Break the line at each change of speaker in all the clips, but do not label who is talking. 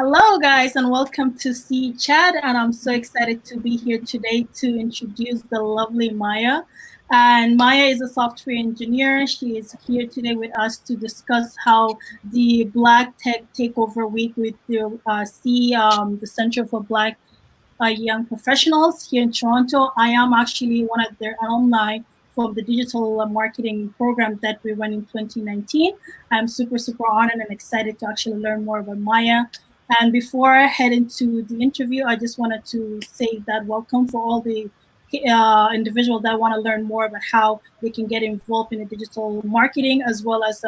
Hello, guys, and welcome to See Chat. And I'm so excited to be here today to introduce the lovely Maya. And Maya is a software engineer. She is here today with us to discuss how the Black Tech Takeover Week with the the Center for Black Young Professionals here in Toronto. I am actually one of their alumni from the digital marketing program that we ran in 2019. I'm super honored and excited to actually learn more about Maya. And before I head into the interview, I just wanted to say that welcome for all the individuals that want to learn more about how they can get involved in the digital marketing as well as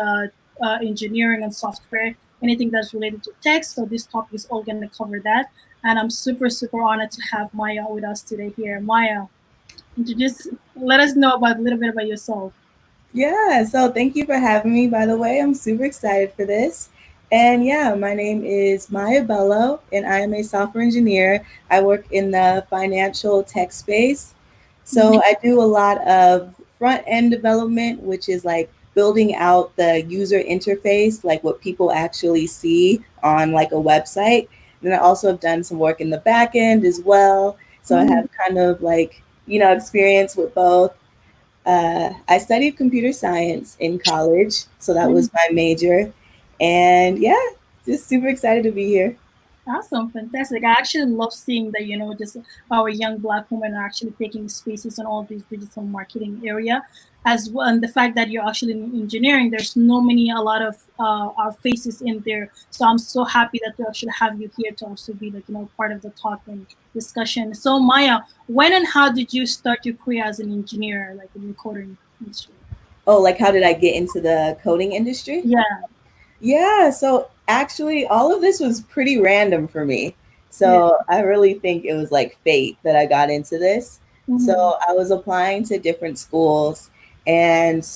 engineering and software, anything that's related to tech. So this topic is all going to cover that. And I'm super honored to have Maya with us today here. Maya, introduce, let us know about a little bit about yourself.
Yeah, so thank you for having me, by the way. I'm super excited for this. And yeah, my name is Maya Bello, and I am a software engineer. I work in the financial tech space. So I do a lot of front end development, which is like building out the user interface, like what people actually see on like a website. Then I also have done some work in the back end as well. So I
Mm,
have kind of like, experience with both. I studied computer science in college, so that
mm.
was my major. And yeah, just super excited to be here.
Awesome, fantastic. I actually love seeing that, just our young Black women are actually taking spaces in all these digital marketing area as well. And the fact that you're actually in engineering, there's a lot of our faces in there. So I'm so happy that to actually have you here to also be like, part of the talk and discussion. So Maya, when and how did you start your career as an engineer, like in the coding industry?
Oh, like how did I get into the coding industry?
Yeah,
Yeah, so actually, all of this was pretty random for me.
yeah.
So I really think it was like fate that I got into this. So
Mm-hmm.
I was applying to different schools, and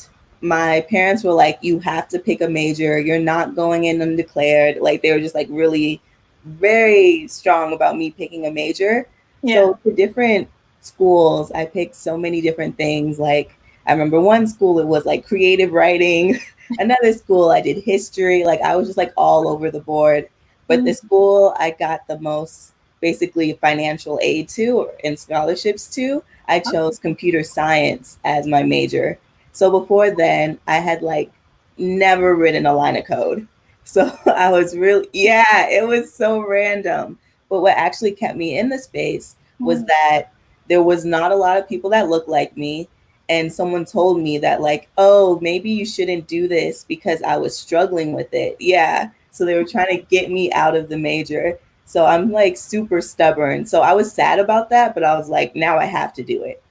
my parents were like, "You have to pick a major. You're not going in undeclared." Like they were just like really very strong about me picking a major.
Yeah.
So to different schools, I picked so many different things. Like I remember one school, it was like creative writing. Another school, I did history. Like I was just like all over the board. But the
Mm-hmm.
school I got the most basically financial aid to and scholarships to, I chose computer science as my major. So before then, I had like never written a line of code. So I was really, yeah, it was so random. But what actually kept me in the space was
Mm-hmm.
that there was not a lot of people that looked like me, and someone told me that like, oh, maybe you shouldn't do this because I was struggling with it. Yeah, so they were trying to get me out of the major. So I'm like super stubborn, so I was sad about that, but I was like, now I have to do it.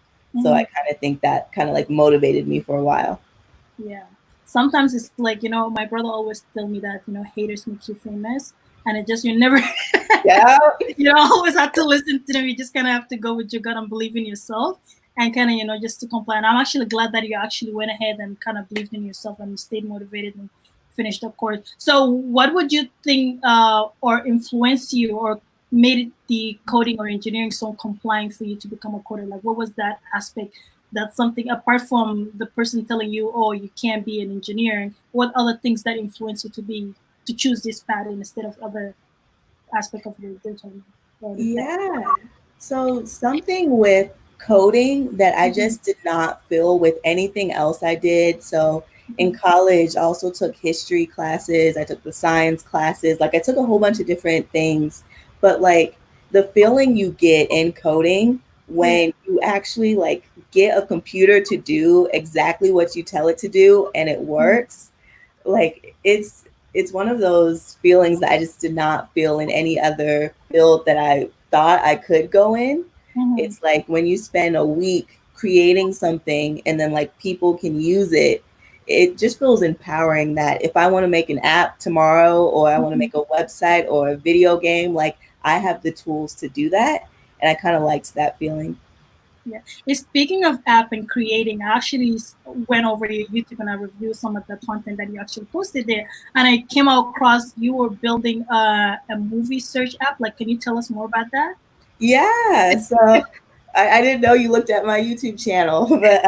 So I
Mm-hmm.
kind of think that kind of like motivated me for a while.
Yeah. Sometimes it's like, my brother always tell me that, haters make you famous. And it just, you never,
Yeah.
you don't always have to listen to them. You just kind of have to go with your gut and believe in yourself and kind of, just to comply. And I'm actually glad that you actually went ahead and kind of believed in yourself and stayed motivated and finished the course. So what would you think or influence you or made the coding or engineering so compliant for you to become a coder? Like what was that aspect? That's something apart from the person telling you, oh, you can't be an engineer. What other things that influence you to choose this path instead of other aspect of the digital or the tech?
Yeah. So something with coding that I
Mhm.
just did not feel with anything else I did. So in
Mhm.
college, I also took history classes, I took the science classes, like I took a whole bunch of different things. But like the feeling you get in coding
Yeah.
when you actually like get a computer to do exactly what you tell it to do and it
Mhm.
works, like it's one of those feelings that I just did not feel in any other field that I thought I could go in.
Mhm.
It's like when you spend a week creating something and then like people can use it, it just feels empowering that if I want to make an app tomorrow or I want to
Mhm.
make a website or a video game, like I have the tools to do that. And I kind of liked that feeling.
Yeah. Speaking of app and creating, I actually went over your YouTube and I reviewed some of the content that you actually posted there. And I came across you were building a movie search app. Like, can you tell us more about that?
Yeah, so I didn't know you looked at my YouTube channel, but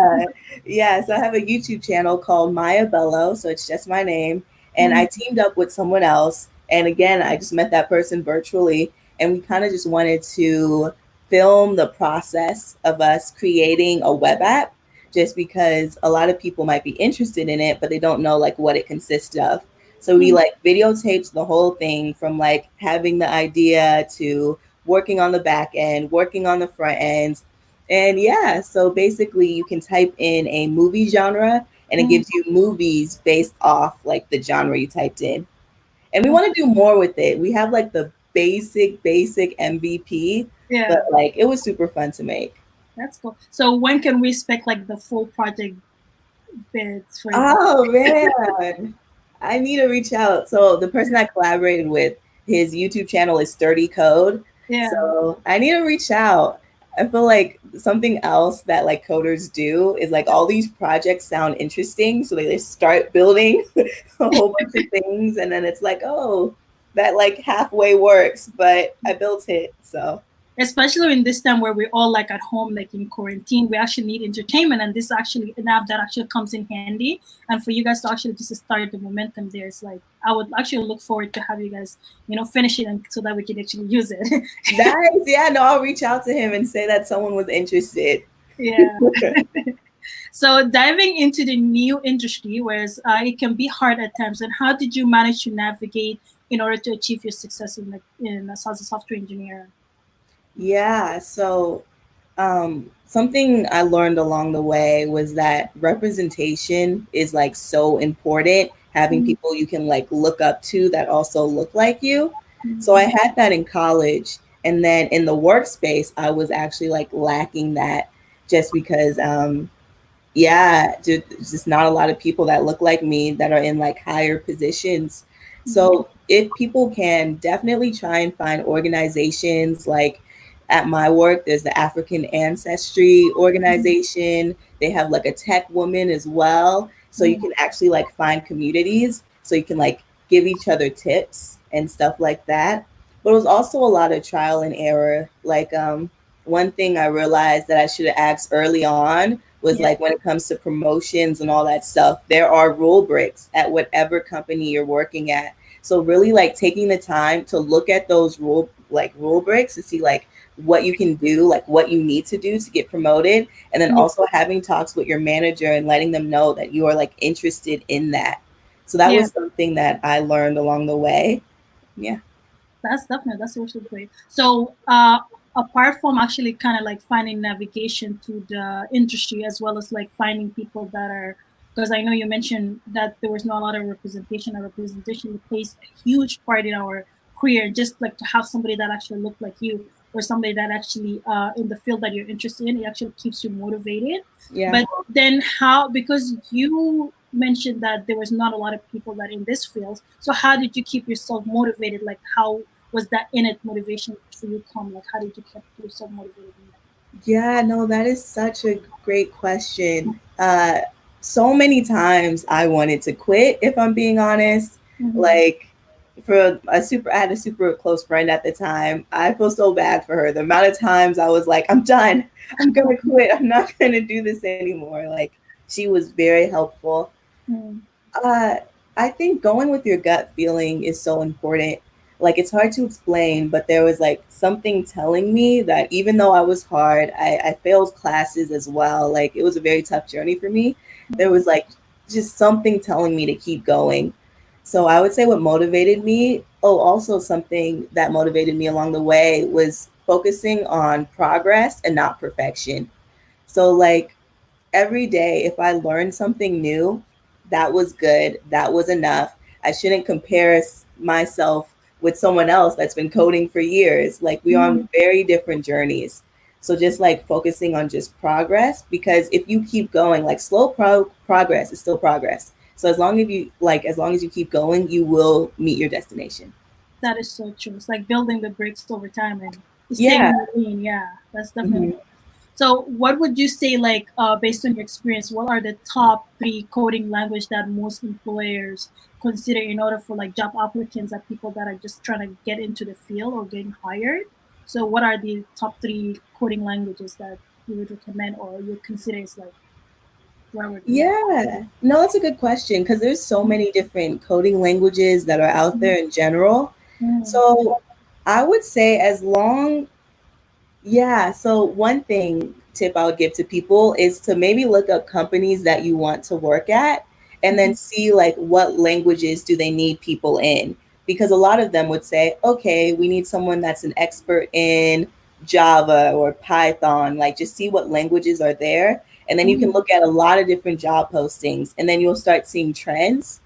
yeah, so I have a YouTube channel called Maya Bello, so it's just my name, and I
Mm,
teamed up with someone else, And again, I just met that person virtually, and we kind of just wanted to film the process of us creating a web app, just because a lot of people might be interested in it, but they don't know like what it consists of. So we
Mm,
like videotapes the whole thing from like having the idea to working on the back end, working on the front end. And yeah, so basically you can type in a movie genre and it
mm,
gives you movies based off like the genre you typed in. And we
mm.
want to do more with it. We have like the basic MVP, but
Yeah,
like it was super fun to make.
that's cool. So when can we expect like the full project bits for it?
Oh man, I need to reach out. So the person I collaborated with, his YouTube channel is Sturdy Code.
Yeah,
So I need to reach out. I feel like something else that like coders do is like all these projects sound interesting, so they just start building a whole bunch of things, and then it's like, oh, that like halfway works, but I built it. So
especially in this time where we're all like at home, like in quarantine, we actually need entertainment, and this is actually an app that actually comes in handy. And for you guys to actually just start the momentum there, it's like I would actually look forward to have you guys, finish it, and so that we can actually use it.
nice. Yeah, no, I'll reach out to him and say that someone was interested.
Yeah. So diving into the new industry, whereas it can be hard at times, and how did you manage to navigate in order to achieve your success as a software engineer?
Yeah, so something I learned along the way was that representation is like so important. Having
Mm,
people you can like look up to that also look like you. So I
mm,
had that in college, and then in the workspace, I was actually like lacking that just because yeah, just not a lot of people that look like me that are in like higher positions.
mm,
So if people can definitely try and find organizations like at my work, there's the African Ancestry
mm,
organization. They have like a tech woman as well. So you
mm,
can actually like find communities so you can like give each other tips and stuff like that. But it was also a lot of trial and error. Like one thing I realized that I should have asked early on was
yeah,
like when it comes to promotions and all that stuff, there are rule breaks at whatever company you're working at. So really like taking the time to look at those rule breaks to see like what you can do, like what you need to do to get promoted, and then
yeah,
also having talks with your manager and letting them know that you are like interested in that. So that
yeah.
was something that I learned along the way. Yeah.
That's also great. So, apart from actually kind of like finding navigation to the industry, as well as like finding people that are, because I know you mentioned that there was not a lot of representation. And representation plays a huge part in our career. Just like to have somebody that actually looked like you, or somebody that actually in the field that you're interested in, it actually keeps you motivated.
Yeah.
But then how, because you mentioned that there was not a lot of people that in this field, so how did you keep yourself motivated? Like how was that innate motivation for you come? Like how did you keep yourself motivated in that?
Yeah, no, that is such a great question. So many times I wanted to quit, if I'm being honest.
Mm-hmm.
Like I had a super close friend at the time. I feel so bad for her. The amount of times I was like, I'm done. I'm gonna quit. I'm not gonna do this anymore. Like she was very helpful.
Mm-hmm.
Uh, I think going with your gut feeling is so important. Like it's hard to explain, but there was like something telling me that even though I was hard, I failed classes as well. Like it was a very tough journey for me. There was like just something telling me to keep going. So I would say what motivated me. Oh, also something that motivated me along the way was focusing on progress and not perfection. So like every day, if I learned something new, that was good. That was enough. I shouldn't compare myself with someone else that's been coding for years. Like we are
Mm-hmm.
on very different journeys. So just like focusing on just progress, because if you keep going, like progress is still progress. So as long as you keep going, you will meet your destination.
That is so true. It's like building the bricks over time and staying
Yeah.
in the lane. Yeah, that's definitely.
Mhm.
So, what would you say, like, based on your experience, what are the top three coding language that most employers consider in order for like job applicants and people that are just trying to get into the field or getting hired? So, what are the top three coding languages that you would recommend or you consider is like? Where would you?
Yeah, no, that's a good question because there's so many different coding languages that are out there in general.
Mm,
So I would say as long Yeah, so one thing tip I would give to people is to maybe look up companies that you want to work at and then
mhm,
see like what languages do they need people in. Because a lot of them would say, okay, we need someone that's an expert in Java or Python. Like just see what languages are there. And then you can
mhm,
look at a lot of different job postings and then you'll start seeing trends.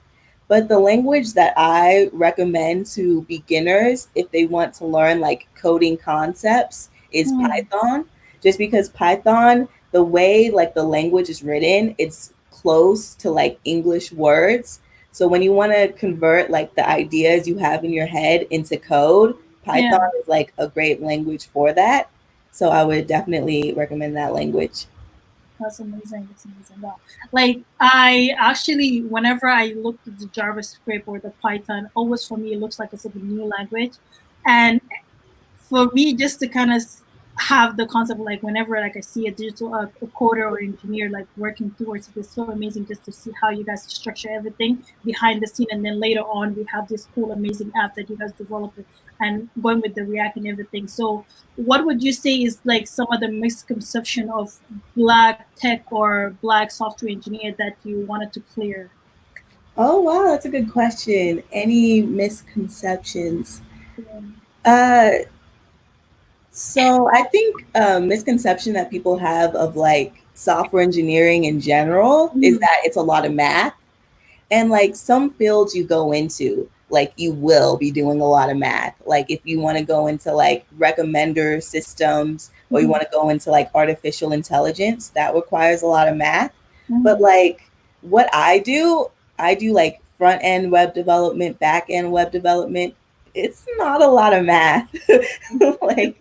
But the language that I recommend to beginners if they want to learn like coding concepts is
mm,
Python. Just because Python, the way like the language is written, it's close to like English words. So when you want to convert like the ideas you have in your head into code,
yeah.
Python is like a great language for that. So I would definitely recommend that language.
That's amazing. That's amazing. Wow. Like I actually, whenever I look at the JavaScript or the Python, always for me it looks like it's a new language, and for me just to kind of have the concept like whenever like I see a digital a coder or engineer like working towards it, it's so amazing just to see how you guys structure everything behind the scene, and then later on we have this cool amazing app that you guys develop and going with the React and everything. So what would you say is like some of the misconception of black tech or black software engineer that you wanted to clear?
Oh wow, that's a good question. Any misconceptions?
Yeah.
Uh So I think a misconception that people have of like software engineering in general is
Mm,
that it's a lot of math. And like some fields you go into, like you will be doing a lot of math. Like if you want to go into like recommender systems or you
mhm,
want to go into like artificial intelligence, that requires a lot of math. But
mhm,
like what I do like front end web development, back end web development. It's not a lot of math. Like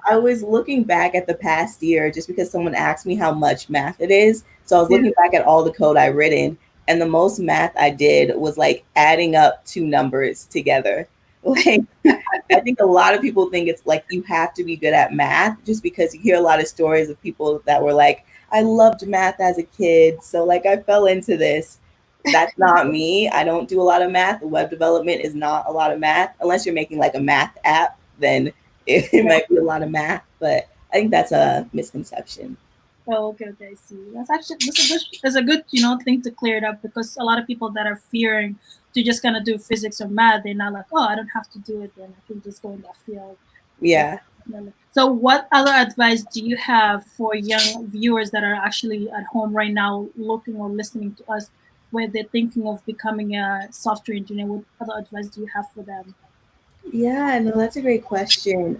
I was looking back at the past year just because someone asked me how much math it is. So I was
yeah,
looking back at all the code I written and the most math I did was like adding up two numbers together. Like I think a lot of people think it's like you have to be good at math just because you hear a lot of stories of people that were like, I loved math as a kid, so like I fell into this. That's not me. I don't do a lot of math. Web development is not a lot of math unless you're making like a math app, then it
yeah.
might be a lot of math, but I think that's a misconception.
Oh, okay, okay, I see. That's a good thing to clear it up, because a lot of people that are fearing to just kind of do physics or math, they're not like, oh, I don't have to do it, then I can just go in that field. So,
Yeah.
so what other advice do you have for young viewers that are actually at home right now, looking or listening to us, where they're thinking of becoming a software engineer? What other advice do you have for them?
Yeah, no, that's a great question.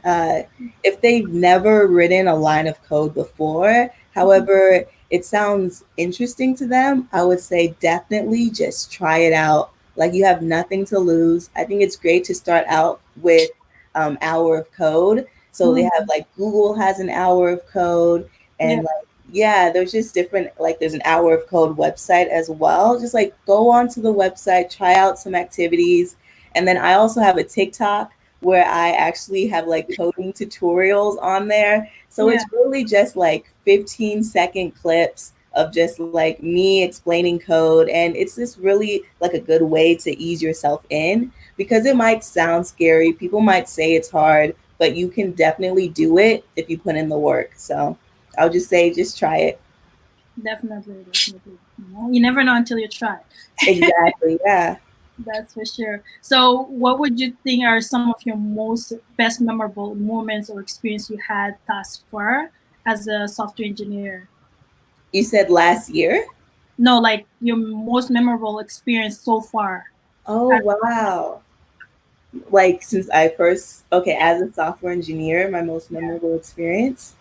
If they've never written a line of code before, however, it sounds interesting to them, I would say definitely just try it out. Like you have nothing to lose. I think it's great to start out with hour of code. So they have
Mm,
like Google has an hour of code,
yeah,
and like yeah, there's just different like there's an hour of code website as well. Just like go onto the website, try out some activities, and then I also have a TikTok where I actually have like coding tutorials on there. So
yeah,
it's really just like 15-second clips of just like me explaining code. And it's just really like a good way to ease yourself in because it might sound scary. People might say it's hard, but you can definitely do it if you put in the work. So I'll just say, just try it.
definitely, definitely. You never know until you try.
Exactly. Yeah.
That's for sure. So, what would you think are some of your most best memorable moments or experience you had thus far as a software engineer?
You said last year?
No, like your most memorable experience so far.
Oh, wow. Like since I first okay as a software engineer, my most memorable experience.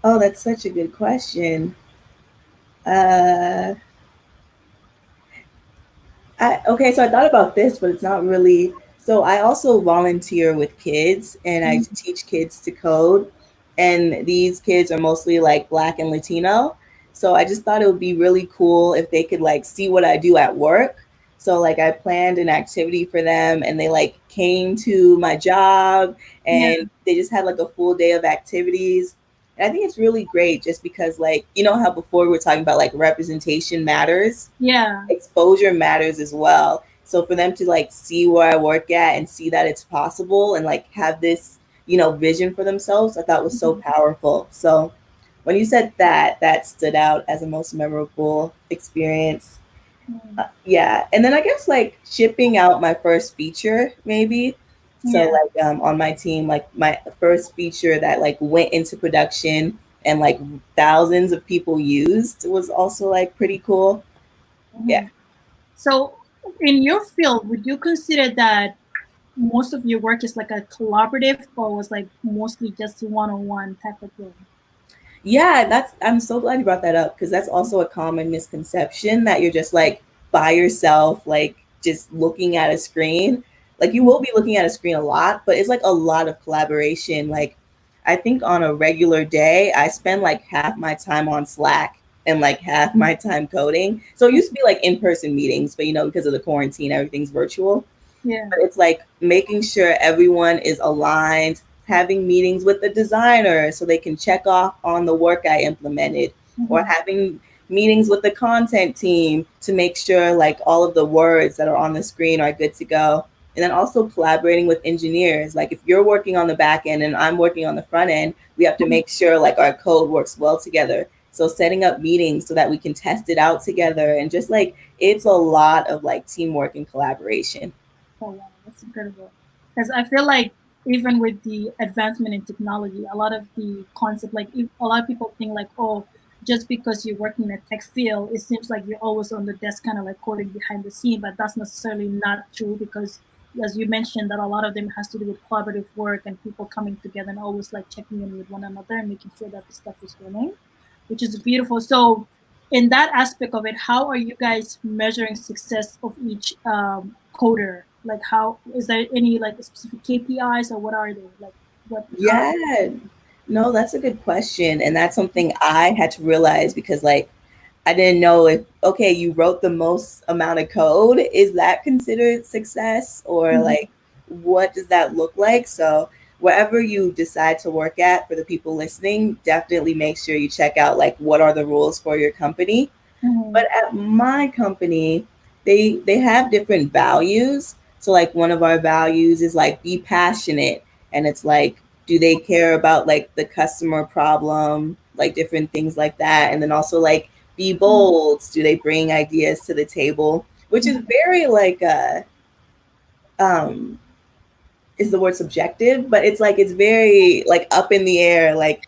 Oh, that's such a good question. uh okay, so I thought about this, but it's not really. So I also volunteer with kids and I
Mm,
teach kids to code. And these kids are mostly like Black and Latino. So I just thought it would be really cool if they could like see what I do at work. So like I planned an activity for them and they like came to my job
yeah,
and they just had like a full day of activities. And I think it's really great just because, like, you know how before we were talking about like representation matters,
Yeah.
exposure matters as well. So for them to like see where I work at and see that it's possible and like have this, vision for themselves, I thought was so
Mhm.
powerful. So when you said that, that stood out as a most memorable experience.
Mhm.
Yeah, and then I guess like shipping out my first feature, maybe. So
Yeah.
like on my team, like my first feature that like went into production and like thousands of people used was also like pretty cool. Yeah.
Mhm. So, in your field, would you consider that most of your work is like a collaborative, or was like mostly just one-on-one type of thing?
Yeah, that's I'm so glad you brought that up because that's also a common misconception that you're just like by yourself, like just looking at a screen. Like you will be looking at a screen a lot, but it's like a lot of collaboration. Like I think on a regular day, I spend like half my time on Slack and like half my time coding. So it used to be like in-person meetings, but because of the quarantine, everything's virtual.
Yeah.
But it's like making sure everyone is aligned, having meetings with the designer so they can check off on the work I implemented, or
Mhm.
having meetings with the content team to make sure like all of the words that are on the screen are good to go. And then also collaborating with engineers. Like if you're working on the back end and I'm working on the front end, we have to make sure like our code works well together. So setting up meetings so that we can test it out together and just like it's a lot of like teamwork and collaboration.
Oh wow, that's incredible. Because I feel like even with the advancement in technology, a lot of the concept, like a lot of people think like, oh, just because you're working in a tech field, it seems like you're always on the desk, kind of like coding behind the scene. But that's necessarily not true because, as you mentioned, that a lot of them has to do with collaborative work and people coming together and always like checking in with one another and making sure that the stuff is running, which is beautiful. So in that aspect of it, how are you guys measuring success of each coder? Like, how is there any like specific KPIs or what are they like? What how?
Yeah, no, that's a good question. And that's something I had to realize because, like, I didn't know if, okay, you wrote the most amount of code. Is that considered success? Or,
Mhm,
like, what does that look like? So, wherever you decide to work at, for the people listening, definitely make sure you check out, like, what are the rules for your company.
mhm,
But at my company, they have different values. So like one of our values is like be passionate, and it's like do they care about like the customer problem, like different things like that, and then also like be
mhm,
bold. Do they bring ideas to the table, which is
mhm.
very like um is the word subjective, but it's like it's very like up in the air. Like,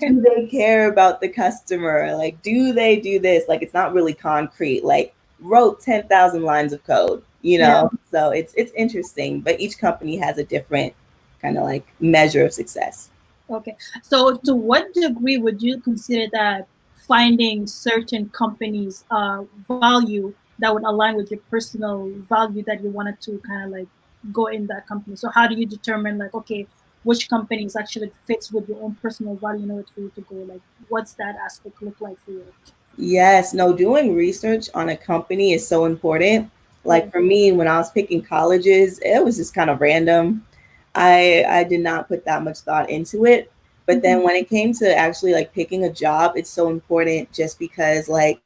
do they care about the customer? Like, do they do this? Like, it's not really concrete. Like, wrote 10,000 lines of code,
Yeah.
So it's interesting, but each company has a different kind of like measure of success.
Okay. So, to what degree would you consider that finding certain companies' value that would align with your personal value that you wanted to kind of like go in that company? So, how do you determine like, okay, which companies actually fits with your own personal value in order for you to go? Like, what's that aspect look like for you?
Yes, no, doing research on a company is so important.
Yeah.
Like for me, when I was picking colleges, it was just kind of random. I did not put that much thought into it. But
Mhm,
then when it came to actually like picking a job, it's so important just because like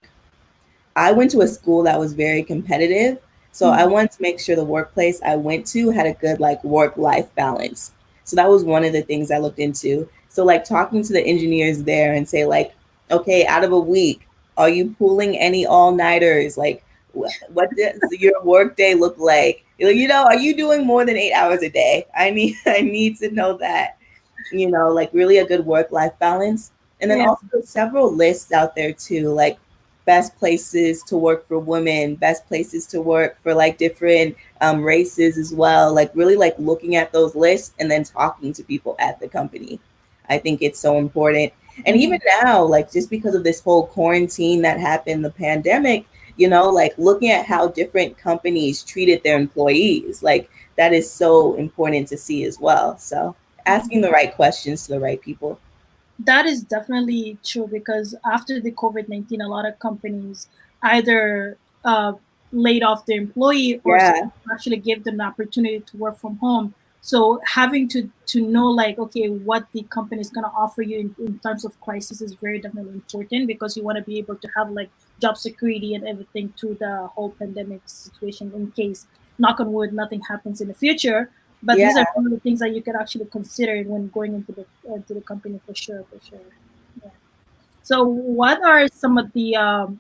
I went to a school that was very competitive. So I
mhm,
wanted to make sure the workplace I went to had a good like work life balance. So that was one of the things I looked into. So like talking to the engineers there and say like, okay, out of a week, are you pulling any all nighters? Like, what does your work day look like? Are you doing more than 8 hours a day? I need I need to know that. Like really a good work life balance. And then
yeah.
also several lists out there too, like best places to work for women, best places to work for like different races as well. Like really like looking at those lists and then talking to people at the company. I think it's so important. And even
Mhm.
now, like just because of this whole quarantine that happened, the pandemic, like looking at how different companies treated their employees, like that is so important to see as well. So asking the right questions to the right people.
That is definitely true because after the COVID-19, a lot of companies either laid off their employee or
Yeah.
actually gave them the opportunity to work from home. So having to know like, okay, what the company is going to offer you in terms of crisis is very definitely important, because you want to be able to have like job security and everything through the whole pandemic situation, in case, knock on wood, nothing happens in the future. But
Yeah.
these are some of the things that you can actually consider when going into the company, for sure, for sure. Yeah. So what are some of the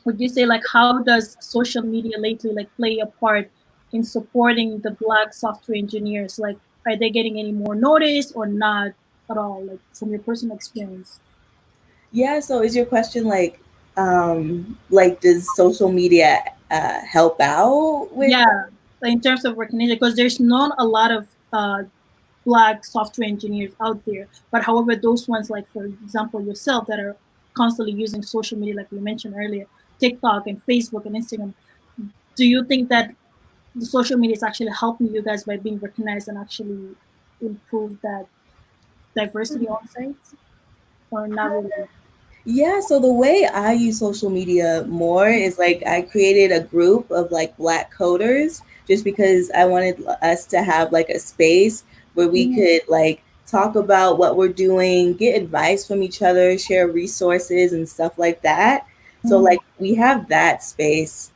would you say, like, how does social media lately like play a part in supporting the black software engineers? Like, are they getting any more notice or not at all, like from your personal experience?
Yeah, so is your question like does social media help out with
Yeah, like in terms of recognition, because there's not a lot of black software engineers out there. But however, those ones, like for example yourself, that are constantly using social media, like we mentioned earlier, TikTok and Facebook and Instagram, do you think that the social media is actually helping you guys by being recognized and actually improve that diversity on sites, or not really?
Yeah, so the way I use social media more is like I created a group of like black coders just because I wanted us to have like a space where we
Mm-hmm.
could like talk about what we're doing, get advice from each other, share resources and stuff like that. So
Mm-hmm.
like we have that space.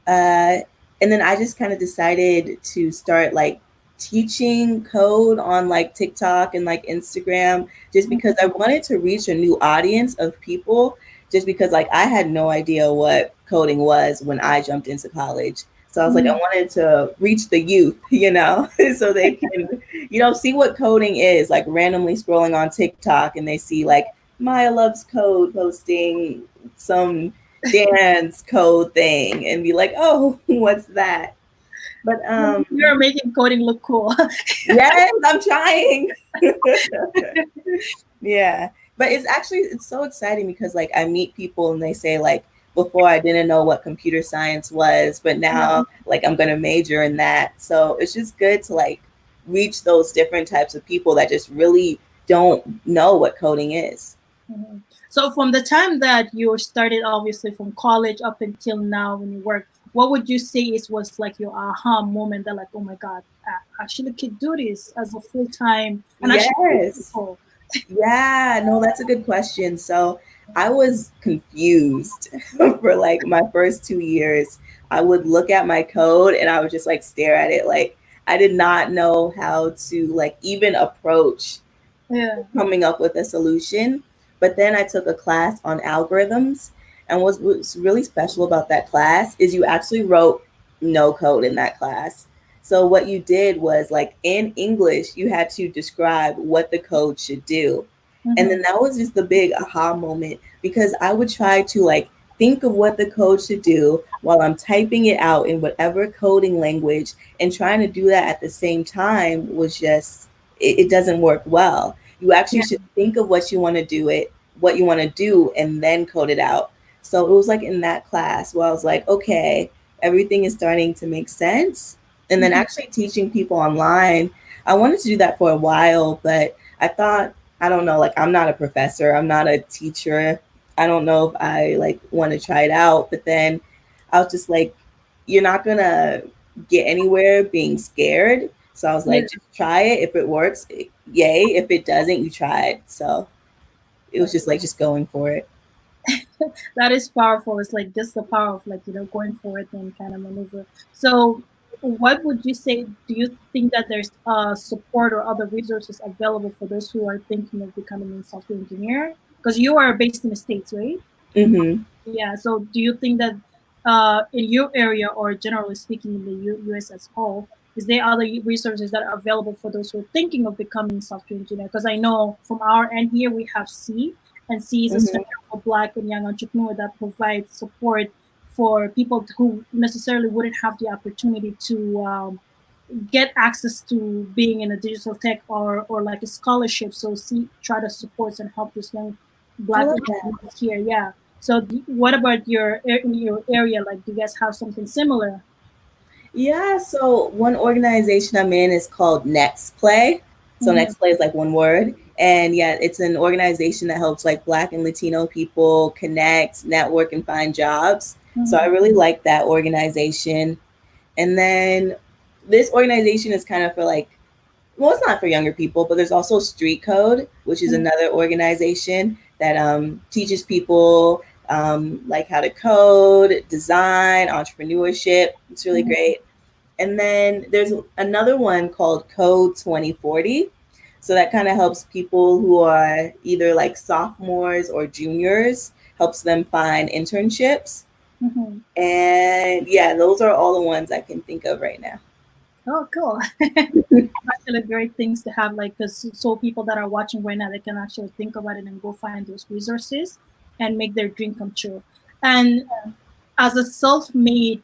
Uh, and then I just kind of decided to start like teaching code on like TikTok and like Instagram just because I wanted to reach a new audience of people just because like I had no idea what coding was when I jumped into college. So I was like, I
Mm-hmm.
wanted to reach the youth, so they can, see what coding is, like randomly scrolling on TikTok and they see like Maya loves code posting some dance code thing and be like, oh, what's that? But
You're making coding look cool.
yes, I'm trying. Yeah. But it's so exciting because like I meet people and they say like before I didn't know what computer science was, but now like I'm gonna major in that. So it's just good to like reach those different types of people that just really don't know what coding is.
Mhm. So from the time that you started, obviously from college up until now when you work, what would you say is was like your aha moment that like, oh my God, I actually could do this as a full time and actually teach
Yes.
people.
Yeah, no, that's a good question. So I was confused for like my first 2 years. I would look at my code and I would just like stare at it. Like I did not know how to like even approach
Yeah.
coming up with a solution. But then I took a class on algorithms, and what's really special about that class is you actually wrote no code in that class. So what you did was like in English, you had to describe what the code should do. And
Mm-hmm.
then that was just the big aha moment because I would try to like think of what the code should do while I'm typing it out in whatever coding language, and trying to do that at the same time was just it doesn't work well. You actually
Yeah.
should think of what you want to do, and then code it out. So it was like in that class where I was like, okay, everything is starting to make sense. And then
Mm-hmm.
actually teaching people online, I wanted to do that for a while, but I thought, I don't know, like I'm not a professor, I'm not a teacher. I don't know if I like want to try it out. But then I was just like, you're not gonna get anywhere being scared. So I was
Yeah.
like, just try it. If it works, yay. If it doesn't, you try it. So it was just like just going for it.
That is powerful. It's like just the power of like, going for it and kind of maneuver. So what would you say, do you think that there's support or other resources available for those who are thinking of becoming a software engineer? Because you are based in the States, right?
Mm-hmm.
Yeah. So do you think that in your area, or generally speaking in the US as a whole, is there other resources that are available for those who are thinking of becoming software engineer? Because I know from our end here we have C, and C is a
Mm-hmm.
center for Black and young entrepreneur that provides support for people who necessarily wouldn't have the opportunity to get access to being in a digital tech, or like a scholarship. So C try to support and help these young
I
Black
love that.
entrepreneurs here. Yeah. So what about in your area? Like, do you guys have something similar?
Yeah, so one organization I'm in is called Next Play. So
Mm-hmm.
Next Play is like one word. And yeah, it's an organization that helps like Black and Latino people connect, network, and find jobs. So I
Mm-hmm.
really like that organization. And then this organization is kind of for like well, it's not for younger people, but there's also Street Code, which is
Mhm,
another organization that teaches people like how to code, design, entrepreneurship. It's really
mhm,
great. And then there's another one called Code 2040. So that kind of helps people who are either like sophomores or juniors, helps them find internships.
mhm.
And yeah, those are all the ones I can think of right now.
Oh, cool. Actually great things to have, like, because so people that are watching right now, they can actually think about it and go find those resources and make their dream come true. And as a self-made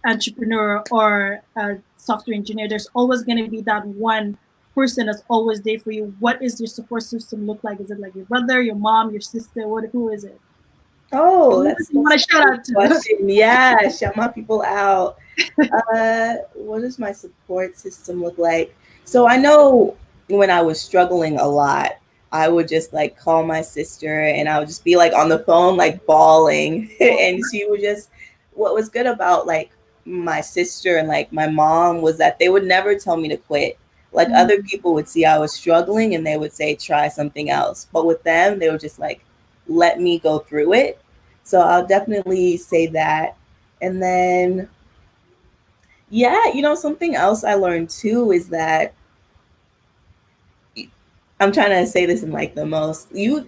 entrepreneur or a software engineer, there's always going to be that one person that's always there for you. What is your support system look like? Is it like your brother, your mom, your sister? Who is it?
Oh,
Who
that's
do you want
such
to
a
shout
good
out to?
question. Yeah, shout my people out. What does my support system look like? So I know when I was struggling a lot, I would just like call my sister and I would just be like on the phone, like bawling. And she would just, what was good about like my sister and like my mom was that they would never tell me to quit. Like other
Mm,
people would see I was struggling and they would say, try something else. But with them, they would just like let me go through it. So I'll definitely say that. And then yeah, something else I learned too is that I'm trying to say this in like the most you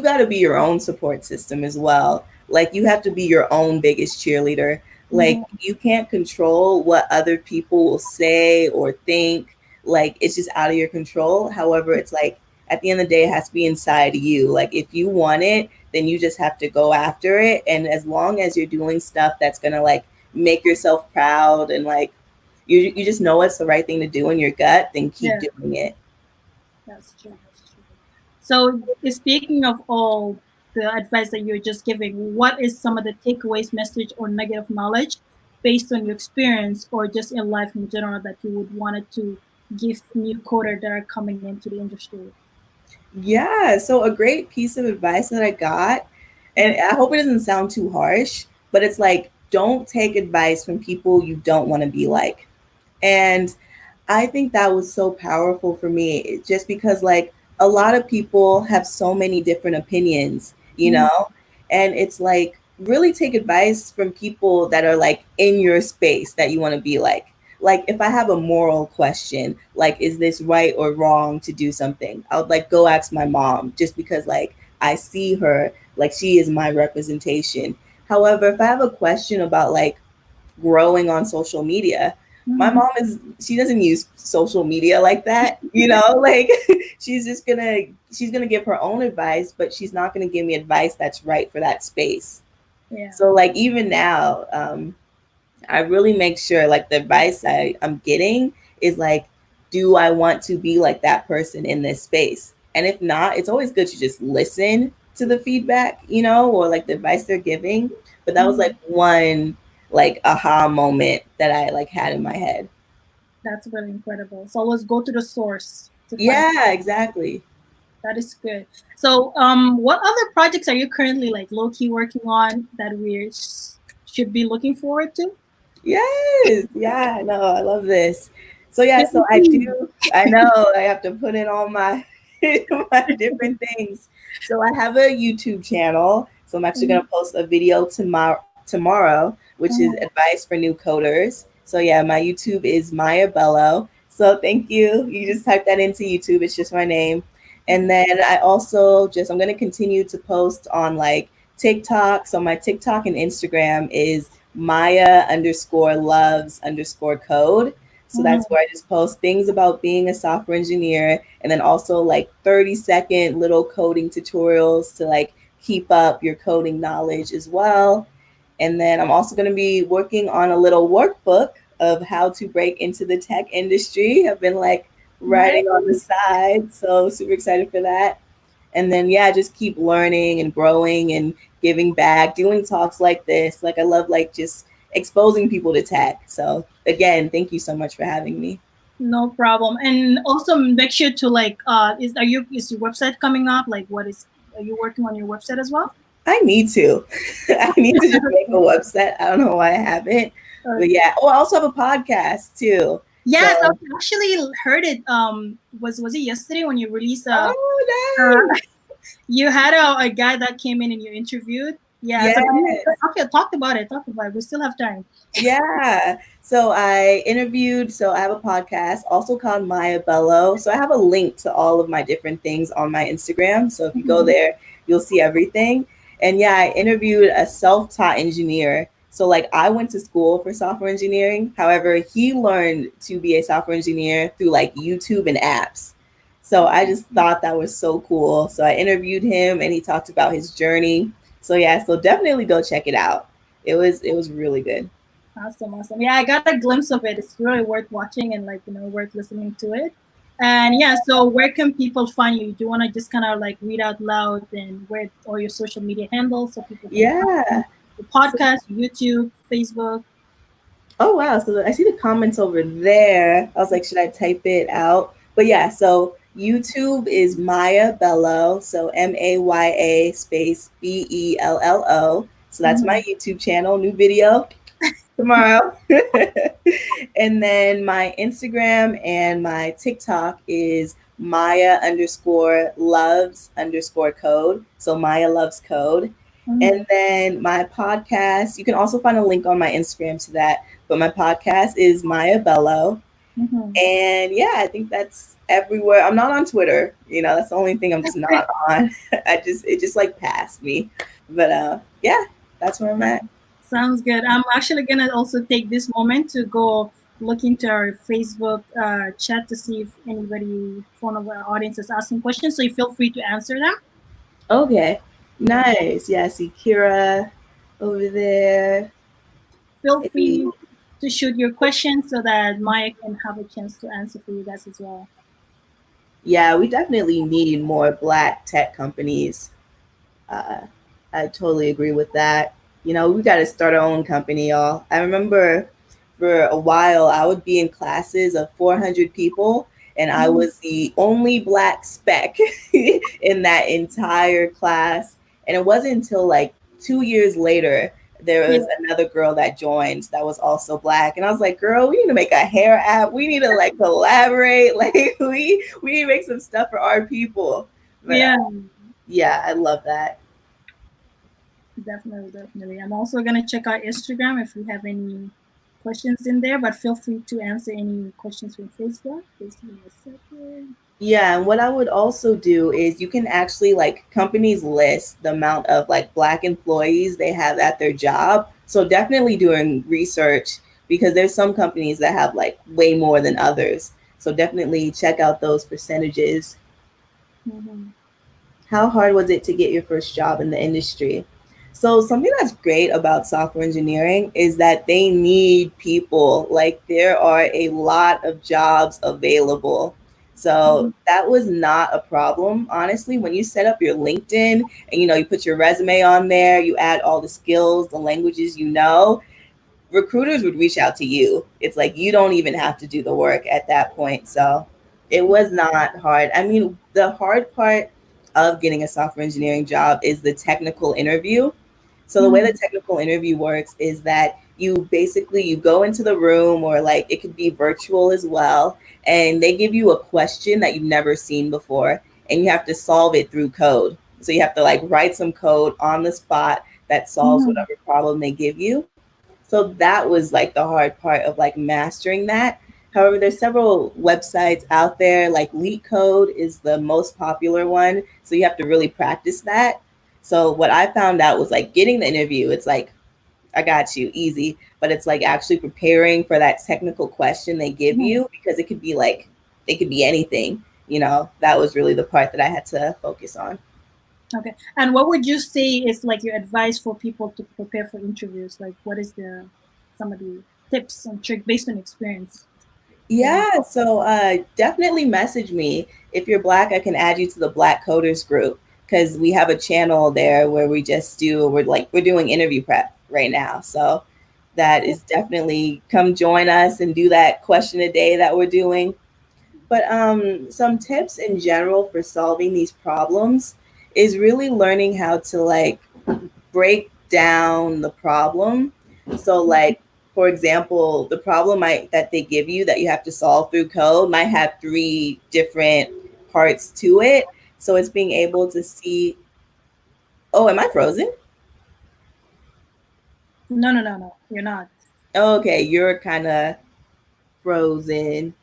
got to be your own support system as well. Like you have to be your own biggest cheerleader. Like
mhm.
you can't control what other people will say or think. Like it's just out of your control. However, it's like at the end of the day it has to be inside of you. Like if you want it, then you just have to go after it, and as long as you're doing stuff that's going to like make yourself proud and like you just know it's the right thing to do in your gut, then keep
Yeah,
doing it.
that's true. That's true. So, speaking of all the advice that you're just giving, what is some of the takeaways, message, or negative knowledge based on your experience or just in life in general that you would wanted to give new coder that are coming into the industry?
Yeah, so a great piece of advice that I got, and
Mhm.
I hope it doesn't sound too harsh, but it's like don't take advice from people you don't want to be like. And I think that was so powerful for me just because, like, a lot of people have so many different opinions,
Mhm.
And it's like really take advice from people that are like in your space that you want to be like. Like, if I have a moral question, like, is this right or wrong to do something? I would like go ask my mom just because, like, I see her, like, she is my representation. However, if I have a question about like growing on social media. My
Mhm.
mom she doesn't use social media like that, like she's gonna give her own advice, but she's not gonna give me advice that's right for that space.
Yeah,
So like even now, I really make sure like the advice I'm getting is like, do I want to be like that person in this space? And if not, it's always good to just listen to the feedback, or like the advice they're giving. But that was
mhm.
like one like aha moment that I like had in my head.
That's really incredible. So let's go to the source to find.
Yeah, exactly.
That is good. So, what other projects are you currently like low key working on that we should be looking forward to?
Yes. Yeah, no, I love this. So yeah, so I
Yay.
do I know I have to put in all my my different things. So I have a YouTube channel. So I'm actually
Mhm,
gonna post a video tomorrow, which is
mhm.
advice for new coders. So yeah, my YouTube is Maya Bello. So thank you. You just type that into YouTube. It's just my name. And then I also I'm gonna continue to post on like TikTok. So my TikTok and Instagram is Maya underscore loves underscore code. So that's
Mhm.
where I just post things about being a software engineer, and then also like 30-second little coding tutorials to like keep up your coding knowledge as well. And then I'm also going to be working on a little workbook of how to break into the tech industry. I've been like writing on the
Nice.
side, so super excited for that. And then yeah, just keep learning and growing and giving back, doing talks like this. Like I love like just exposing people to tech. So again, thank you so much for having me.
No problem. And also make sure to like is your website coming up? Like what is are you working on your website as well?
I need to. I need to just make a website. I don't know why I haven't. But
Okay.
yeah. Oh, I also have a podcast too.
Yes, I
So,
actually heard it. Was it yesterday when you released
oh, nice.
you had a guy that came in and you interviewed? Yeah, so
Yes.
okay, talk about it. Talk about it. We still have time.
Yeah. So I interviewed, so I have a podcast also called Maya Bello. So I have a link to all of my different things on my Instagram. So if you go
Mhm.
there, you'll see everything. And yeah, I interviewed a self-taught engineer. So like I went to school for software engineering. However, he learned to be a software engineer through like YouTube and apps. So I just thought that was so cool. So I interviewed him and he talked about his journey. So yeah, so definitely go check it out. It was really good.
Awesome, awesome. Yeah, I got a glimpse of it. It's really worth watching and like worth listening to it. And yeah, so where can people find you? Do you want to just kind of like read out loud and where all your social media handles so people can find you?
Yeah.
The
So,
podcast, YouTube, Facebook.
oh wow. So I see the comments over there. I was like, should I type it out? But yeah, so YouTube is Maya Bello. So Maya space Bello. So that's my
Mhm.
YouTube channel. New video tomorrow. And then my Instagram and my TikTok is Maya underscore loves underscore code. So Maya loves code.
Mhm.
And then my podcast, you can also find a link on my Instagram to that. But my podcast is Maya Bello.
Mhm.
And yeah, I think that's everywhere. I'm not on Twitter. That's the only thing I'm just not on. It just like passed me. But yeah, that's where I'm at.
Sounds good. I'm actually gonna also take this moment to go look into our Facebook chat to see if anybody, one of our audience, is asking questions. So you feel free to answer them.
Okay.
Yeah.
Nice. Yeah, I see Kira over there.
Feel
Hey.
free to shoot your questions so that Maya can have a chance to answer for you guys as well.
Yeah, we definitely need more Black tech companies. Uh, I totally agree with that. We got to start our own company, y'all. I remember for a while I would be in classes of 400 people, and I
Mhm.
was the only Black spec in that entire class. And it wasn't until like 2 years later there
Yeah,
was another girl that joined that was also Black, and I was like, "Girl, we need to make a hair app. We need to like collaborate. Like we need to make some stuff for our people." But
yeah,
yeah, I love that.
definitely, definitely. I'm also gonna check out Instagram if you have any questions in there, but feel free to answer any questions from Facebook. Just give me a second.
Yeah, and what I would also do is you can actually like companies list the amount of like Black employees they have at their job. So definitely doing research because there's some companies that have like way more than others. So definitely check out those percentages.
Mhm.
How hard was it to get your first job in the industry? So, something that's great about software engineering is that they need people. Like, there are a lot of jobs available. So,
Mhm.
that was not a problem. Honestly, when you set up your LinkedIn and you put your resume on there, you add all the skills, the languages recruiters would reach out to you. It's like you don't even have to do the work at that point. So it was not hard. I mean, the hard part of getting a software engineering job is the technical interview. So the way the
Mhm.
technical interview works is that you go into the room, or like it could be virtual as well, and they give you a question that you've never seen before, and you have to solve it through code. So you have to like write some code on the spot that solves
Mhm.
whatever problem they give you. So that was like the hard part of like mastering that. However, there's several websites out there. Like Leak Code is the most popular one, so you have to really practice that. So what I found out was like getting the interview. It's like I got you, easy, but it's like actually preparing for that technical question they give
Mhm.
you, because it could be anything. That was really the part that I had to focus on.
Okay. And what would you say is like your advice for people to prepare for interviews? Like, what is the some of the tips and trick based on experience? Yeah.
Yeah, so definitely message me. If you're Black, I can add you to the Black Coders group, because we have a channel there where we're doing interview prep right now. So that is definitely, come join us and do that question a day that we're doing. But some tips in general for solving these problems is really learning how to like break down the problem. So like, for example, the problem that they give you that you have to solve through code might have three different parts to it. So it's being able to see, oh, am I frozen?
No, no, no, no. You're not.
Okay, you're kind of frozen.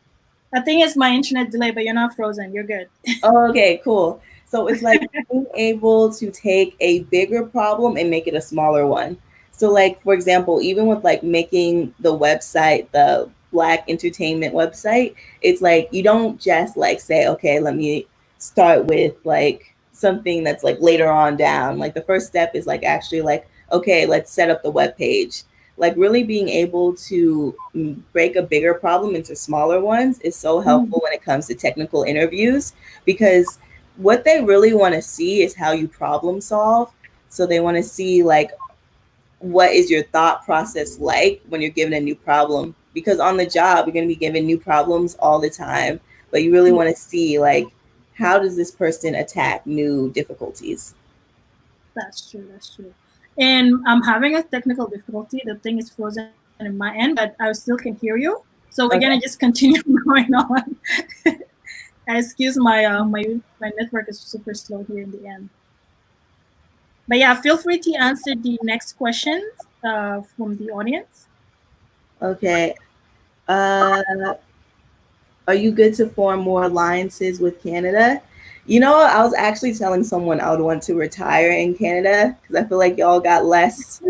I think it's my internet delay, but you're not frozen. You're good.
Oh, okay, cool. So it's like being able to take a bigger problem and make it a smaller one. So, like, for example, even with like making the website, the Black entertainment website, it's like you don't just like say, okay, let me start with like something that's like later on down. Like, the first step is like actually like, okay, let's set up the web page. Like, really being able to break a bigger problem into smaller ones is so
Mhm.
helpful when it comes to technical interviews, because what they really want to see is how you problem solve. So they want to see like, what is your thought process like when you're given a new problem, because on the job you're going to be given new problems all the time, but you really
Yeah,
want to see like, how does this person attack new difficulties.
that's true. That's true. And I'm having a technical difficulty. The thing is frozen in my end, but I still can hear you. So we're gonna
Okay.
just continue going on. Excuse my my network is super slow here in the end. But yeah, feel free to answer the next questions from the audience.
Okay. uh Are you good to form more alliances with Canada? You know, I was actually telling someone I would want to retire in Canada because I feel like y'all got less.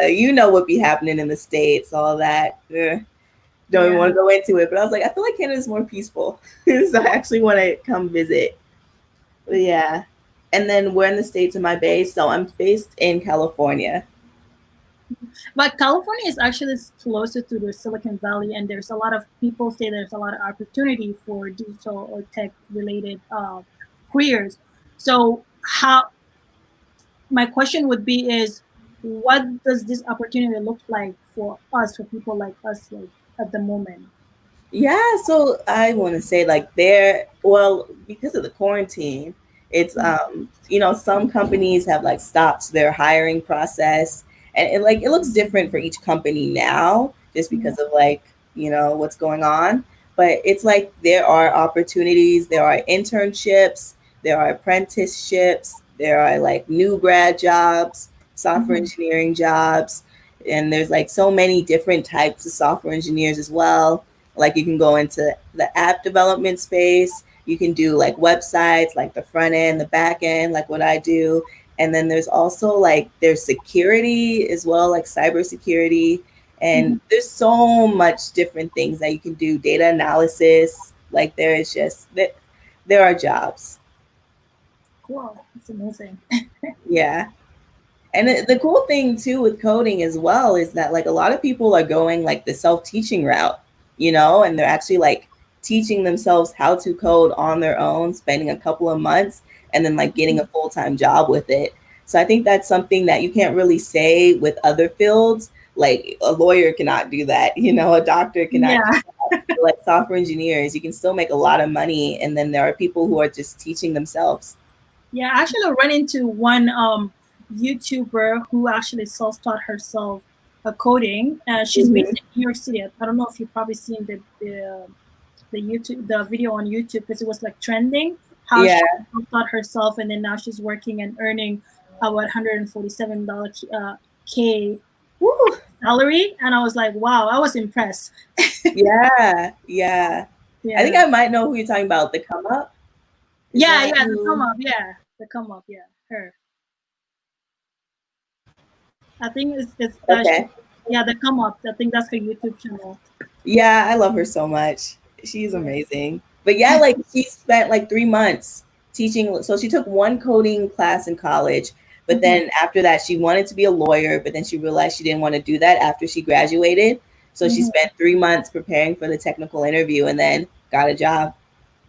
You know what be happening in the States, all that. Don't even
Yeah,
want to go into it, but I was like, I feel like Canada's more peaceful. So I actually want to come visit. But yeah. And then where in the States am I based? So I'm based in California.
but California is actually closer to the Silicon Valley, and there's a lot of people say there's a lot of opportunity for digital or tech related careers. So how my question would be is, what does this opportunity look like for us, for people like us, like at the moment?
Yeah, so I want to say like there, well, because of the quarantine, it's you know, some companies have like stopped their hiring process, and like it looks different for each company now just
Mhm.
because of like, you know, what's going on. But it's like there are opportunities, there are internships, there are apprenticeships, there are like new grad jobs, software
Mhm.
engineering jobs, and there's like so many different types of software engineers as well. Like, you can go into the app development space. You can do like websites, like the front end, the back end, like what I do. And then there's also like there's security as well, like cybersecurity. And
Mhm.
there's so much different things that you can do. Data analysis, like there is just that there are jobs.
Cool, it's amazing.
Yeah. And the cool thing too with coding as well is that like a lot of people are going like the self-teaching route, you know, and they're actually like teaching themselves how to code on their own, spending a couple of months and then like getting a full-time job with it. So I think that's something that you can't really say with other fields. Like a lawyer cannot do that, you know, a doctor cannot do
Yeah,
that. But like software engineers, you can still make a lot of money, and then there are people who are just teaching themselves.
yeah. I actually ran into one YouTuber who actually self-taught herself coding. She's based
Mhm.
in New York City. I don't know if you've probably seen the YouTube the video on YouTube because it was like trending. How
Yeah.
she taught herself, and then now she's working and earning what $147 k
Woo.
salary, and I was like, wow, I was impressed.
Yeah, yeah. I think
Yeah,
I might know who you're talking about. The come up. Is
yeah,
that
yeah. The come
who?
up, yeah, the come up, yeah, her. I think it's
Okay.
yeah, the come up. I think that's her YouTube channel.
Yeah, I love her so much. She's
Yeah.
amazing. But yeah, like she spent like 3 months teaching. So she took one coding class in college, but
Mhm.
then after that, she wanted to be a lawyer, but then she realized she didn't want to do that after she graduated. So she
Mhm.
spent 3 months preparing for the technical interview and then got a job.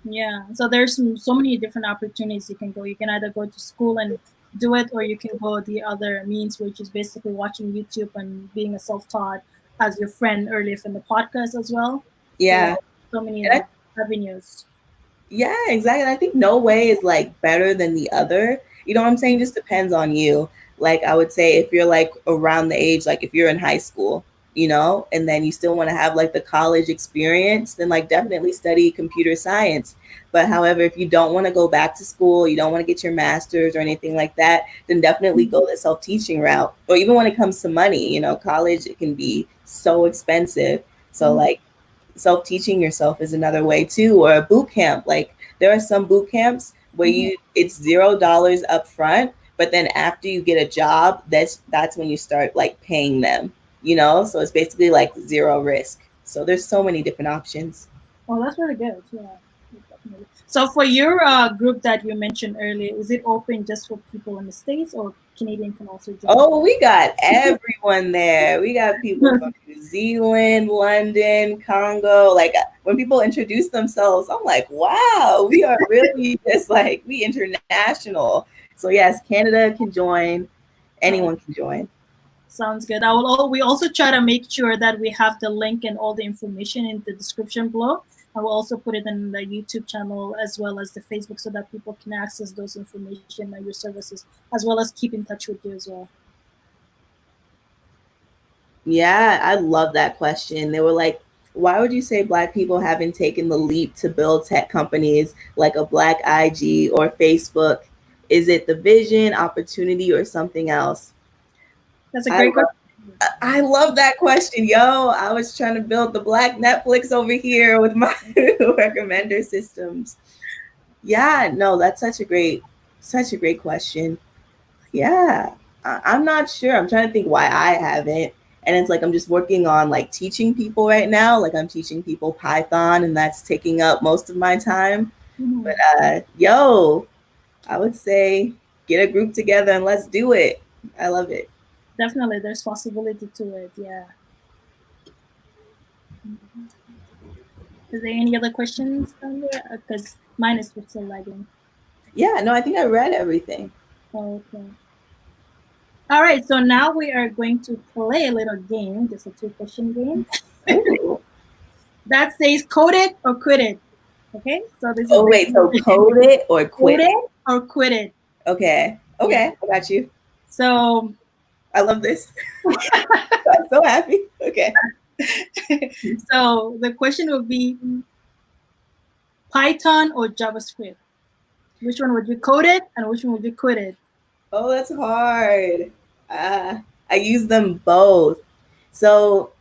Yeah, so there's so many different opportunities you can go. You can either go to school and do it, or you can go the other means, which is basically watching YouTube and being a self-taught, as your friend earlier from the podcast as well. So
Yeah.
so many
And I
like avenues.
Yeah, exactly. I think no way is like better than the other. You know what I'm saying? Just depends on you. Like I would say if you're like around the age, like if you're in high school, and then you still want to have like the college experience, then like definitely study computer science. But however, if you don't want to go back to school, you don't want to get your master's or anything like that, then definitely go the self-teaching route. Or even when it comes to money, college, it can be so expensive. So like self-teaching yourself is another way too, or a boot camp. Like there are some boot camps where it's $0 up front, but then after you get a job, that's when you start like paying them, so it's basically like zero risk. So there's so many different options.
Oh, that's really good. Yeah, definitely. So for your group that you mentioned earlier, is it open just for people in the States, or Canadian can also join?
Oh, we got everyone there. We got people from New Zealand, London, Congo. Like when people introduce themselves, I'm like, wow, we are really just like we international. So yes, Canada can join. Anyone can join.
Sounds good. We also try to make sure that we have the link and all the information in the description below. I will also put it in the YouTube channel as well as the Facebook so that people can access those information and your services, as well as keep in touch with you as well.
Yeah, I love that question. They were like, why would you say Black people haven't taken the leap to build tech companies like a Black IG or Facebook? Is it the vision, opportunity, or something else?
That's a great question.
I love that question, yo. I was trying to build the Black Netflix over here with my recommender systems. Yeah, no, that's such a great question. Yeah, I'm not sure. I'm trying to think why I haven't. And it's like I'm just working on like teaching people right now. Like I'm teaching people Python, and that's taking up most of my time. But yo, I would say get a group together and let's do it. I love it.
Definitely, there's possibility to it. Yeah. Is there any other questions down there? Because mine is still lagging.
Yeah, no, I think I read everything.
Okay. All right, so now we are going to play a little game, just a two-question game. That says code it or quit it. Okay, so this is.
Oh wait, so code it or quit
it or quit it.
Okay,
Yeah.
I got you.
So
I love this. I'm so happy. Okay.
So the question would be Python or JavaScript? Which one would you code it and which one would you quit it?
Oh, that's hard. I use them both. So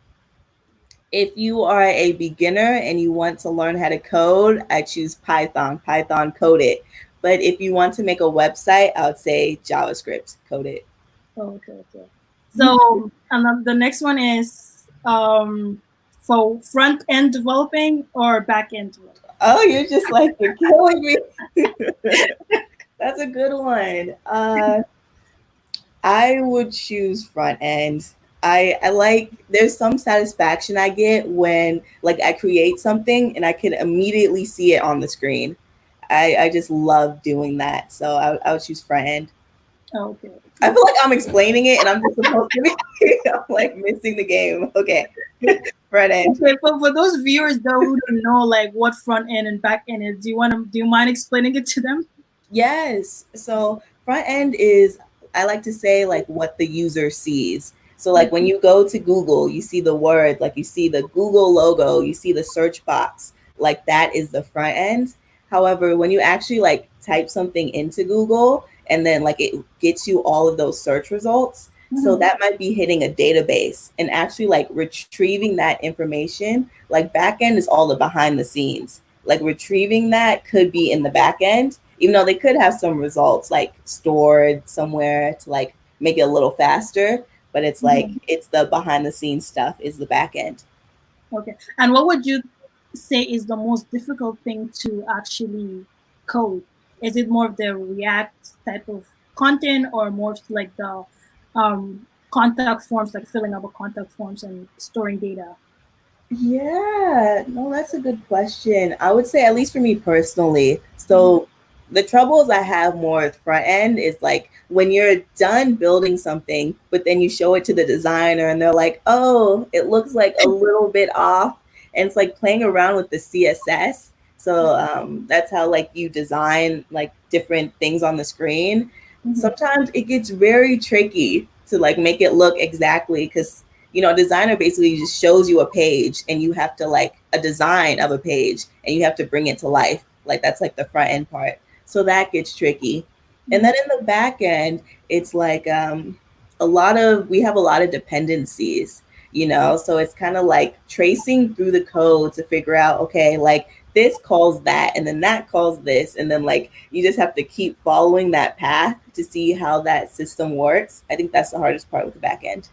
if you are a beginner and you want to learn how to code, I choose Python. Python, code it. But if you want to make a website, I would say JavaScript, code it.
Oh, okay. So and the next one is for front end developing or back end developing?
Oh, you're just like, you're killing me. That's a good one. I would choose front end. I like, there's some satisfaction I get when like I create something and I can immediately see it on the screen. I just love doing that. So I would choose front end.
Oh, okay.
I feel like I'm explaining it and I'm just supposed to be I'm like missing the game. Okay. Front end.
Okay, for those viewers though who don't know like what front end and back end is, do you mind explaining it to them?
Yes. So front end is, I like to say, like what the user sees. So like when you go to Google, you see the word, like you see the Google logo, you see the search box, like that is the front end. However, when you actually like type something into Google and then like it gets you all of those search results, so that might be hitting a database and actually like retrieving that information. Like back end is all the behind the scenes. Like retrieving that could be in the back end, even though they could have some results like stored somewhere to like make it a little faster. But it's like it's the behind the scenes stuff is the back end.
Okay. And what would you say is the most difficult thing to actually code? Is it more of the React type of content or more of like the contact forms, like filling up a contact forms and storing data?
Yeah, no, that's a good question. I would say, at least for me personally, so the troubles I have more with front end is like when you're done building something, but then you show it to the designer and they're like, oh, it looks like a little bit off. And it's like playing around with the CSS. So that's how like you design like different things on the screen. Sometimes it gets very tricky to like make it look exactly, because a designer basically just shows you a page and you have to like a design of a page and you have to bring it to life. Like that's like the front end part. So that gets tricky. And then in the back end, it's like we have a lot of dependencies, so it's kind of like tracing through the code to figure out, okay, like this calls that and then that calls this, and then like you just have to keep following that path to see how that system works. I think that's the hardest part with the back end.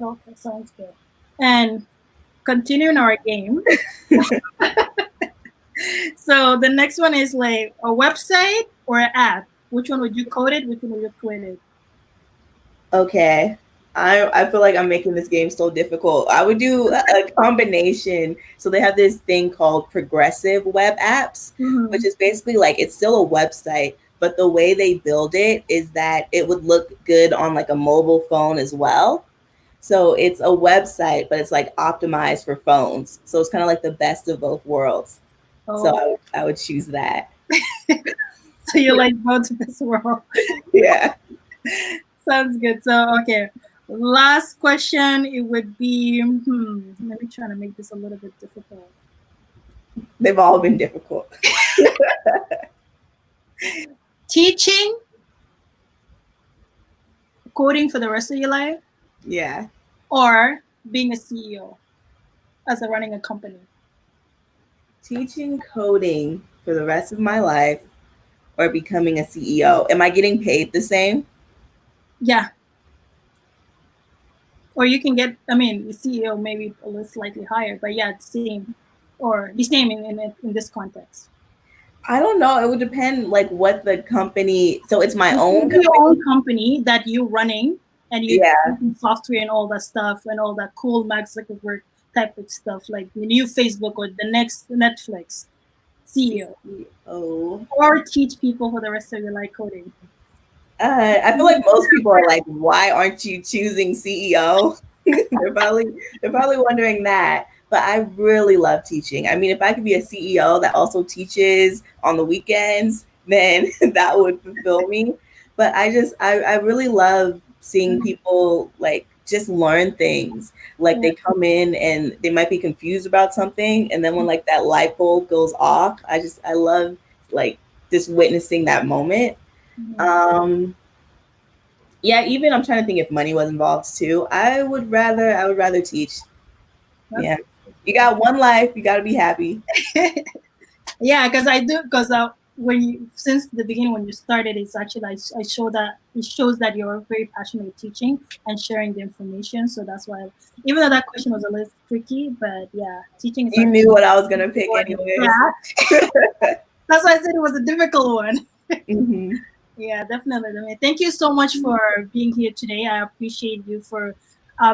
Okay, sounds good. And continuing our game. So the next one is like a website or an app. Which one would you code it? Which one would you create it?
Okay. I feel like I'm making this game so difficult. I would do a combination. So they have this thing called progressive web apps, which is basically like it's still a website, but the way they build it is that it would look good on like a mobile phone as well. So it's a website, but it's like optimized for phones. So it's kind of like the best of both worlds. So I would choose that.
So you like both of this world.
Yeah.
Sounds good. So, okay. Last question, it would be, let me try to make this a little bit difficult.
They've all been difficult.
Teaching coding for the rest of your life?
Yeah.
Or being a CEO as a running a company?
Teaching coding for the rest of my life or becoming a CEO. Am I getting paid the same?
Yeah. Or you can get, the CEO maybe a little slightly higher, but yeah, the same. Or the same in this context.
I don't know. It would depend like what the company. So it's my own
company. Your own company that you're running and you software and all that stuff and all that cool Max Zuckerberg type of stuff, like the new Facebook or the next Netflix CEO. Or teach people for the rest of your life coding.
I feel like most people are like, why aren't you choosing CEO? they're probably wondering that. But I really love teaching. I mean, if I could be a CEO that also teaches on the weekends, then that would fulfill me. But I really love seeing people like just learn things. Like they come in and they might be confused about something, and then when like that light bulb goes off, I love like just witnessing that moment. Yeah, even I'm trying to think if money was involved too. I would rather teach. Yeah. You got one life, you got to be happy.
Yeah, because since the beginning when you started, it's actually like it shows that you're very passionate with teaching and sharing the information. So that's why, even though that question was a little tricky, but yeah, teaching is.
You knew what I was gonna pick anyways.
Yeah. That's why I said it was a difficult one. Yeah, definitely. Thank you so much for being here today. I appreciate you for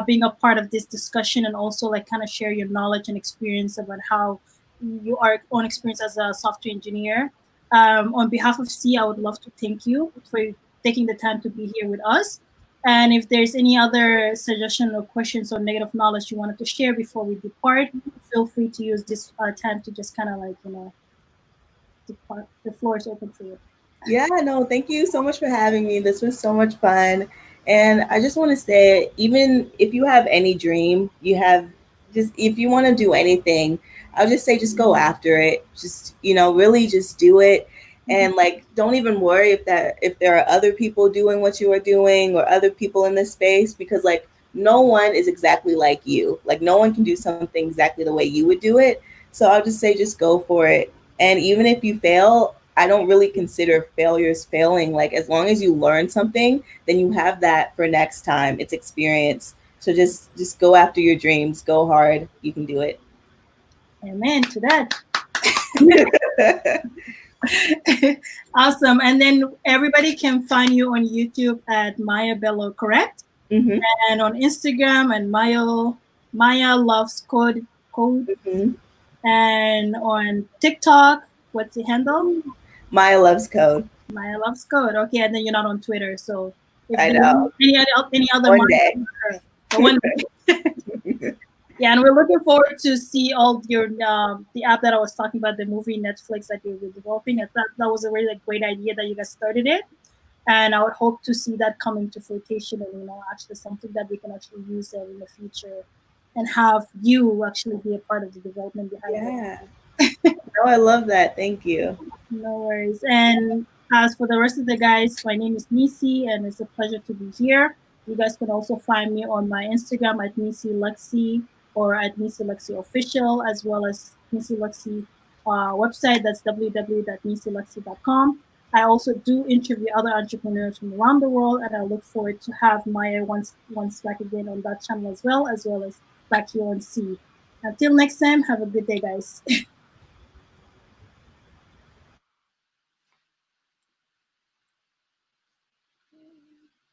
being a part of this discussion and also like kind of share your knowledge and experience about how your own experience as a software engineer. On behalf of C, I would love to thank you for taking the time to be here with us. And if there's any other suggestion or questions or negative knowledge you wanted to share before we depart, feel free to use this time to just kind of like, depart. The floor is open for you.
Yeah, no, thank you so much for having me. This was so much fun. And I just want to say, even if you have any dream, if you want to do anything, I'll just say, just go after it. Just, really just do it. And like, don't even worry if there are other people doing what you are doing or other people in this space, because like, no one is exactly like you. Like, no one can do something exactly the way you would do it. So I'll just say, just go for it. And even if you fail, I don't really consider failures failing. Like, as long as you learn something, then you have that for next time. It's experience. So just go after your dreams. Go hard. You can do it.
Amen to that. Awesome. And then everybody can find you on YouTube at Maya Bello, correct?
Mm-hmm.
And on Instagram and Maya Loves Code.
Mm-hmm.
And on TikTok, what's the handle?
Maya Loves Code.
Maya Loves Code. Okay, and then you're not on Twitter, so if
I know.
Any other
One day.
One day. Yeah, and we're looking forward to see all your the app that I was talking about, the movie Netflix that you were developing. I thought that was a really great idea that you guys started it. And I would hope to see that coming to fruition and, actually something that we can actually use in the future and have you actually be a part of the development behind it.
Yeah. Oh, I love that. Thank you.
No worries. And as for the rest of the guys, my name is Nisi, and it's a pleasure to be here. You guys can also find me on my Instagram at Nisi Lexi or at Nisi Lexi Official, as well as Nisi Lexi website. That's www.nisilexi.com. I also do interview other entrepreneurs from around the world, and I look forward to have Maya once back again on that channel as well as back here on C. Until next time, have a good day, guys.